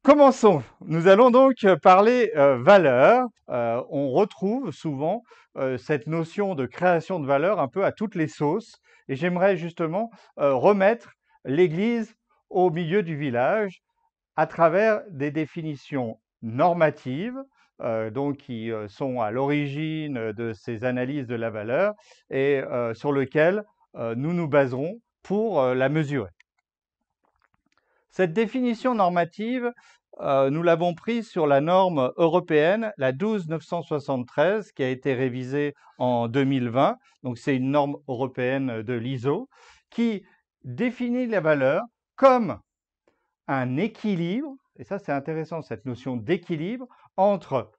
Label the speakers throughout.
Speaker 1: Commençons. Nous allons donc parler valeur. On retrouve souvent cette notion de création de valeur un peu à toutes les sauces. Et j'aimerais justement remettre l'église au milieu du village à travers des définitions normatives, donc qui sont à l'origine de ces analyses de la valeur et sur lesquelles nous nous baserons pour la mesurer. Cette définition normative, nous l'avons prise sur la norme européenne, la 12973, qui a été révisée en 2020. Donc, c'est une norme européenne de l'ISO qui définit la valeur comme un équilibre, et ça c'est intéressant, cette notion d'équilibre, entre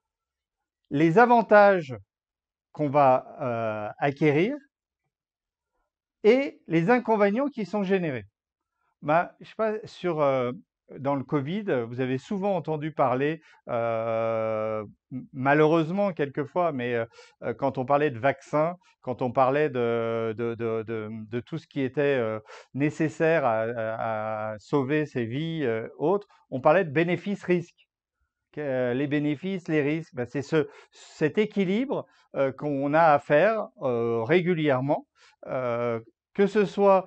Speaker 1: les avantages qu'on va acquérir et les inconvénients qui sont générés. Je sais pas, dans le Covid, vous avez souvent entendu parler, malheureusement quelquefois, mais quand on parlait de vaccins, quand on parlait de tout ce qui était nécessaire à sauver ces vies, autres, on parlait de bénéfices-risques. Les bénéfices, les risques, c'est cet équilibre qu'on a à faire régulièrement, que ce soit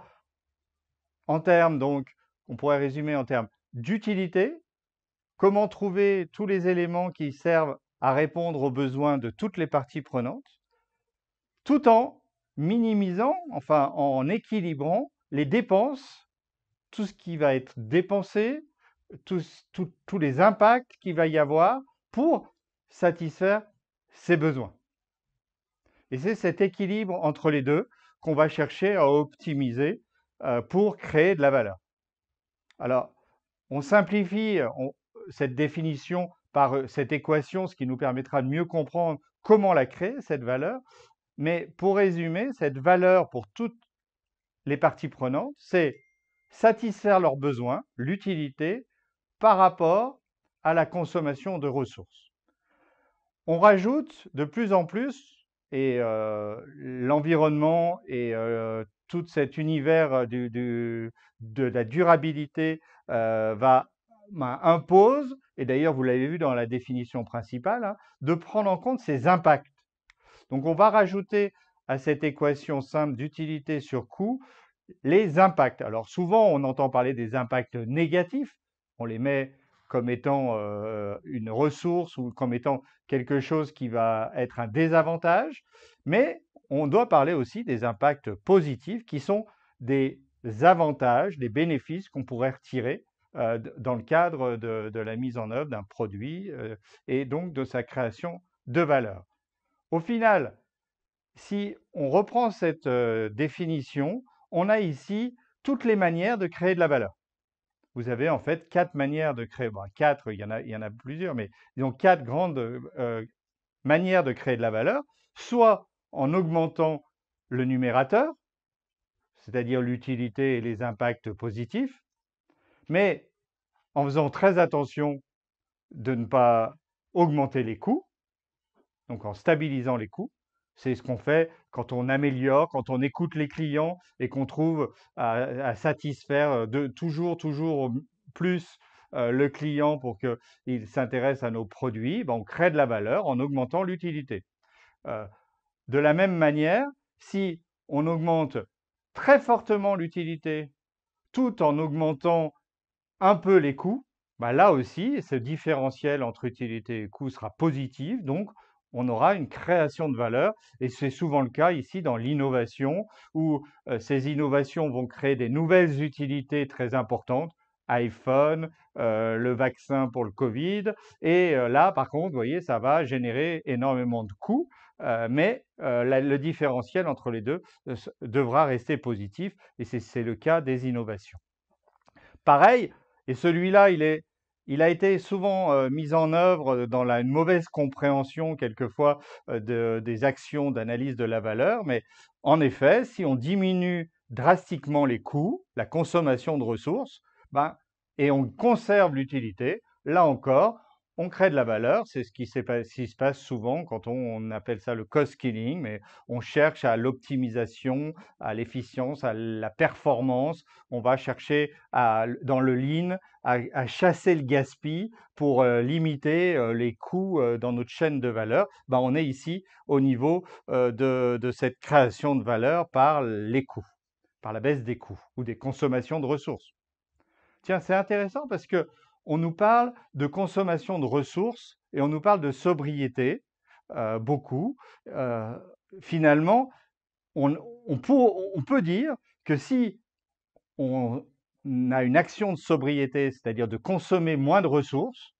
Speaker 1: en termes, donc, on pourrait résumer en termes d'utilité, comment trouver tous les éléments qui servent à répondre aux besoins de toutes les parties prenantes, tout en minimisant, enfin en équilibrant les dépenses, tout ce qui va être dépensé, tous les impacts qu'il va y avoir pour satisfaire ces besoins. Et c'est cet équilibre entre les deux qu'on va chercher à optimiser pour créer de la valeur. Alors, on simplifie cette définition par cette équation, ce qui nous permettra de mieux comprendre comment la créer, cette valeur. Mais pour résumer, cette valeur pour toutes les parties prenantes, c'est satisfaire leurs besoins, l'utilité, par rapport à la consommation de ressources. On rajoute de plus en plus, et l'environnement et tout cet univers de la durabilité impose, et d'ailleurs vous l'avez vu dans la définition principale, hein, de prendre en compte ces impacts. Donc on va rajouter à cette équation simple d'utilité sur coût les impacts. Alors souvent on entend parler des impacts négatifs, on les met comme étant une ressource ou comme étant quelque chose qui va être un désavantage, mais on doit parler aussi des impacts positifs qui sont des avantages, des bénéfices qu'on pourrait retirer dans le cadre de la mise en œuvre d'un produit et donc de sa création de valeur. Au final, si on reprend cette définition, on a ici toutes les manières de créer de la valeur. Vous avez en fait 4 manières de créer, bon, 4, il y en a plusieurs, mais disons 4 grandes manières de créer de la valeur, soit en augmentant le numérateur, c'est-à-dire l'utilité et les impacts positifs, mais en faisant très attention de ne pas augmenter les coûts, donc en stabilisant les coûts. C'est ce qu'on fait quand on améliore, quand on écoute les clients et qu'on trouve à satisfaire toujours plus le client pour qu'il s'intéresse à nos produits. On crée de la valeur en augmentant l'utilité. De la même manière, si on augmente très fortement l'utilité tout en augmentant un peu les coûts, là aussi, ce différentiel entre utilité et coût sera positif, donc on aura une création de valeur, et c'est souvent le cas ici dans l'innovation, où ces innovations vont créer des nouvelles utilités très importantes, iPhone, le vaccin pour le Covid, et là, par contre, vous voyez, ça va générer énormément de coûts, mais le différentiel entre les deux devra rester positif, et c'est le cas des innovations. Pareil, et celui-là, il a été souvent mis en œuvre dans une mauvaise compréhension quelquefois des actions d'analyse de la valeur, mais en effet, si on diminue drastiquement les coûts, la consommation de ressources, et on conserve l'utilité, là encore, on crée de la valeur, c'est ce qui se passe souvent quand on appelle ça le cost killing, mais on cherche à l'optimisation, à l'efficience, à la performance. On va chercher dans le lean à chasser le gaspille pour limiter les coûts dans notre chaîne de valeur. Ben, on est ici au niveau de cette création de valeur par les coûts, par la baisse des coûts ou des consommations de ressources. Tiens, c'est intéressant parce que on nous parle de consommation de ressources et on nous parle de sobriété, beaucoup. Euh, Finalement, on peut dire que si on a une action de sobriété, c'est-à-dire de consommer moins de ressources,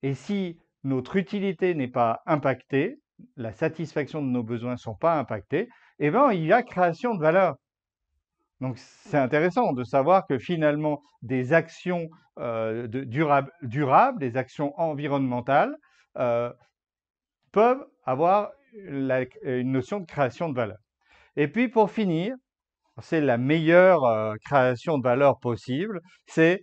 Speaker 1: et si notre utilité n'est pas impactée, la satisfaction de nos besoins ne sont pas impactés, eh ben, il y a création de valeur. Donc c'est intéressant de savoir que finalement des actions durables, des actions environnementales euh, peuvent avoir une notion de création de valeur. Et puis pour finir, c'est la meilleure création de valeur possible, c'est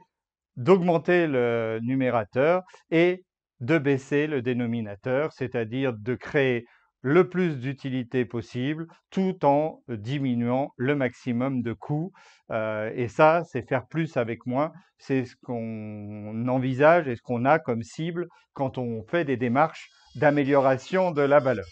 Speaker 1: d'augmenter le numérateur et de baisser le dénominateur, c'est-à-dire de créer le plus d'utilité possible tout en diminuant le maximum de coûts. Et ça, c'est faire plus avec moins. C'est ce qu'on envisage et ce qu'on a comme cible quand on fait des démarches d'amélioration de la valeur.